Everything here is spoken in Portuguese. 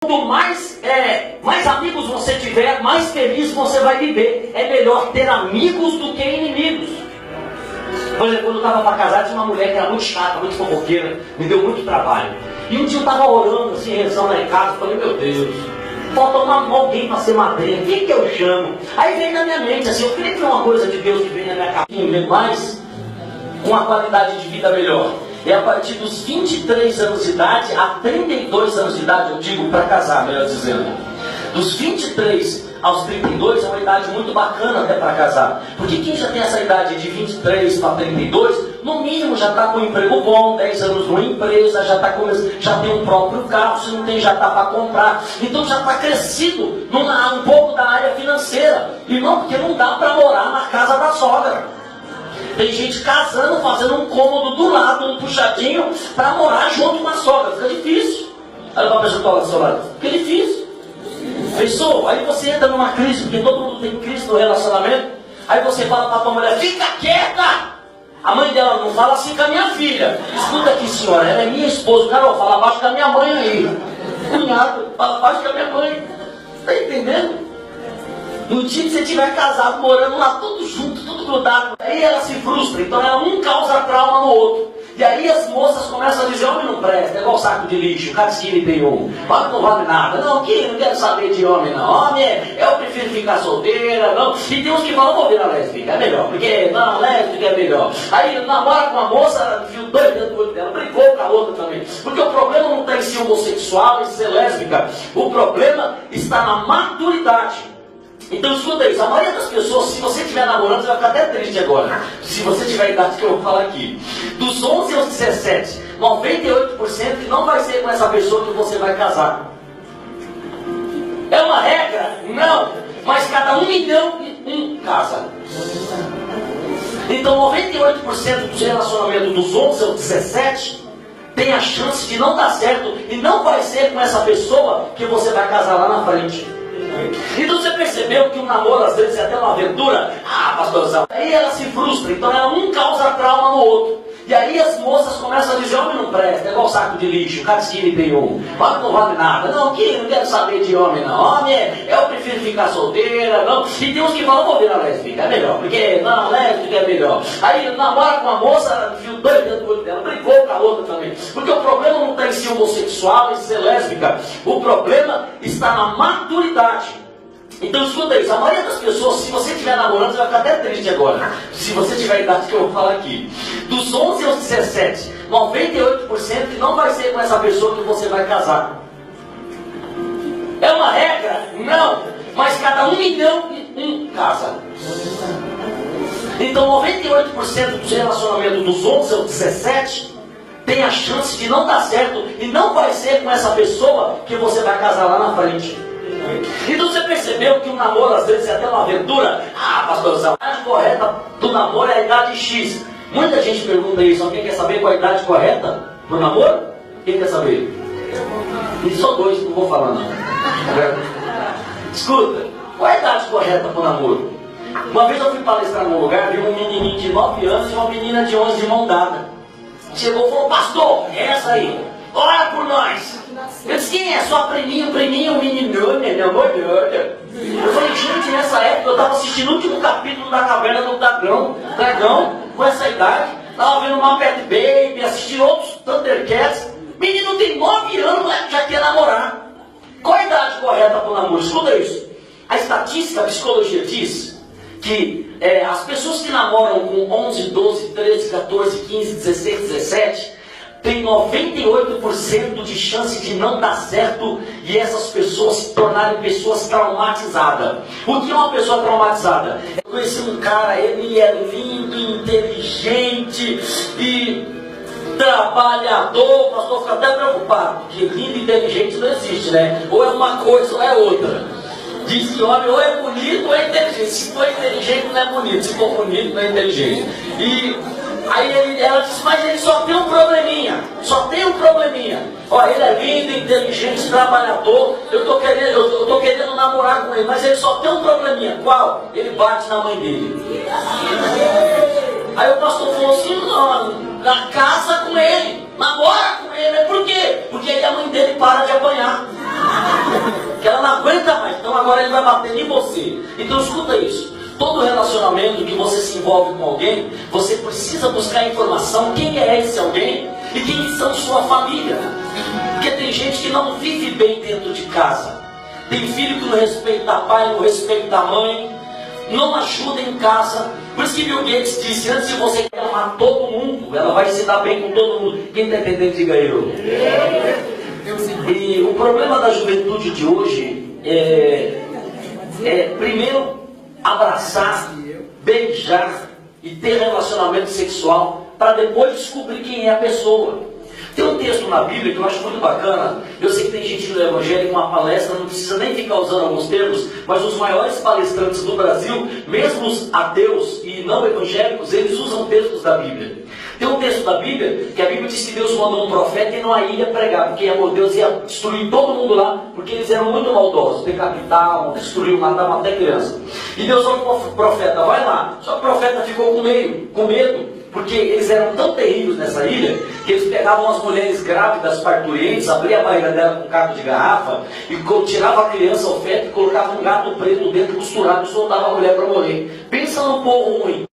Quanto mais amigos você tiver, mais feliz você vai viver. É melhor ter amigos do que inimigos. Por exemplo, quando eu estava para casar, tinha uma mulher que era muito chata, muito fofoqueira, me deu muito trabalho. E um dia eu estava orando, assim, rezando lá em casa, falei, meu Deus, falta alguém para ser madrinha, quem que eu chamo? Aí veio na minha mente, assim, eu queria ter uma coisa de Deus que vem na minha cabeça, mais com uma qualidade de vida melhor. É a partir dos 23 anos de idade a 32 anos de idade, eu digo para casar, melhor dizendo. Dos 23 aos 32 é uma idade muito bacana até para casar. Porque quem já tem essa idade de 23 para 32, no mínimo já está com um emprego bom, 10 anos numa empresa, já tem um próprio carro, se não tem já está para comprar. Então já está crescido um pouco da área financeira. E não, porque não dá para morar na casa da sogra. Tem gente casando, fazendo um cômodo do lado, um puxadinho, para morar junto com a sogra. Fica difícil. Olha para a pessoa que está lá do seu lado. Fica difícil. Pensou? Aí você entra numa crise, porque todo mundo tem crise no relacionamento. Aí você fala para a tua mulher, fica quieta! A mãe dela não fala assim com a minha filha. Escuta aqui, senhora, ela é minha esposa. Carol, fala abaixo com a minha mãe aí. Cunhado, fala abaixo com a minha mãe. Está entendendo? No dia que você estiver casado, morando lá, tudo junto, tudo grudado, aí ela se frustra, então ela um causa trauma no outro. E aí as moças começam a dizer, homem não presta, é igual saco de lixo, cada esquina tem um, homem não vale nada, não, que não quero saber de homem não, homem eu prefiro ficar solteira, não. E tem uns que falam, vou virar lésbica, é melhor, porque não, lésbica é melhor. Aí namora com uma moça, viu dois dentro do olho dela, brigou com a outra também. Porque o problema não está em ser homossexual, em ser lésbica, o problema está na maturidade. Então escuta isso, a maioria das pessoas, se você estiver namorando, você vai ficar até triste agora. Se você tiver a idade que eu vou falar aqui. Dos 11 aos 17, 98% que não vai ser com essa pessoa que você vai casar. É uma regra? Não. Mas cada 1 milhão e 1 casa. Então 98% dos relacionamentos dos 11 aos 17 tem a chance de não dar certo e não vai ser com essa pessoa que você vai casar lá na frente. Então você percebeu que um namoro às vezes é até uma aventura? Ah, pastorzão. Aí ela se frustra, então ela um causa trauma no outro. E aí as moças começam a dizer, homem não presta, é igual saco de lixo, cada esquina tem um, homem não vale nada, não, que não quero saber de homem não, homem eu prefiro ficar solteira, não. E tem uns que falam, vou virar lésbica, é melhor, porque não, lésbica é melhor. Aí namora com uma moça, viu dois dentro do olho dela, brigou com a outra também. Porque o problema não está em ser homossexual, em ser lésbica, o problema está na maturidade. Então escuta isso, a maioria das pessoas, se você estiver namorando, você vai ficar até triste agora. Se você tiver a idade que eu vou falar aqui. Dos 11 aos 17, 98% que não vai ser com essa pessoa que você vai casar. É uma regra? Não. Mas cada 1 milhão e 1 casa. Então 98% dos relacionamentos dos 11 aos 17 tem a chance de não dar certo e não vai ser com essa pessoa que você vai casar lá na frente. Então você percebeu que um namoro às vezes é até uma aventura? Ah, pastorzão, a idade correta do namoro é a idade X. Muita gente pergunta isso, alguém quer saber qual é a idade correta do namoro? Quem quer saber? E só 2, não vou falar não. Escuta, qual é a idade correta para o namoro? Uma vez eu fui palestrar num lugar, vi um menininho de 9 anos e uma menina de 11 de mão dada. Chegou e falou, pastor, é essa aí, ora por nós. Eu disse, quem é? Sua priminha, menino, minha namorada. Eu falei, gente, nessa época eu estava assistindo o último capítulo da Caverna do Dragão, com essa idade. Estava vendo uma Pet Baby, assistindo outros Thundercats. Menino tem 9 anos, já quer namorar. Qual a idade correta para o namoro? Escuta isso. A estatística, a psicologia diz que as pessoas que namoram com 11, 12, 13, 14, 15, 16, 17... tem 98% de chance de não dar certo e essas pessoas se tornarem pessoas traumatizadas. O que é uma pessoa traumatizada? Eu conheci um cara, ele é lindo, inteligente e trabalhador. O pastor fica até preocupado, porque lindo e inteligente não existe, né? Ou é uma coisa ou é outra. Diz que homem ou é bonito ou é inteligente. Se for inteligente não é bonito, se for bonito não é inteligente. E aí ela disse, mas ele só tem um probleminha, Ó, ele é lindo, inteligente, trabalhador, eu tô querendo namorar com ele, mas ele só tem um probleminha. Qual? Ele bate na mãe dele. Aí o pastor falou assim, não, casa com ele, namora com ele, mas por quê? Porque aí a mãe dele para de apanhar. agora ele vai bater em você. Então escuta isso. Todo relacionamento que você se envolve com alguém, você precisa buscar informação, quem é esse alguém e quem são sua família. Porque tem gente que não vive bem dentro de casa. Tem filho que não respeita pai, não respeita a mãe, não ajuda em casa. Por isso que Bill Gates disse, antes de você amar todo mundo, ela vai se dar bem com todo mundo. Quem está entendendo, diga eu. E o problema da juventude de hoje é primeiro abraçar, beijar e ter relacionamento sexual para depois descobrir quem é a pessoa. Tem um texto na Bíblia que eu acho muito bacana. Eu sei que tem gente no Evangelho com uma palestra, não precisa nem ficar usando alguns termos, mas os maiores palestrantes do Brasil, mesmo os ateus e não evangélicos, eles usam textos da Bíblia. Tem um texto da Bíblia que a Bíblia diz que Deus mandou um profeta e numa ilha pregar, porque Deus ia destruir todo mundo lá, porque eles eram muito maldosos, decapitavam, destruíam, matavam até criança. E Deus falou para o profeta, vai lá. Só que o profeta ficou com medo, porque eles eram tão terríveis nessa ilha, que eles pegavam as mulheres grávidas, parturientes, abriam a barriga dela com um caco de garrafa, e tiravam a criança ao feto e colocavam um gato preto dentro, costurado, e soltavam a mulher para morrer. Pensa num povo ruim.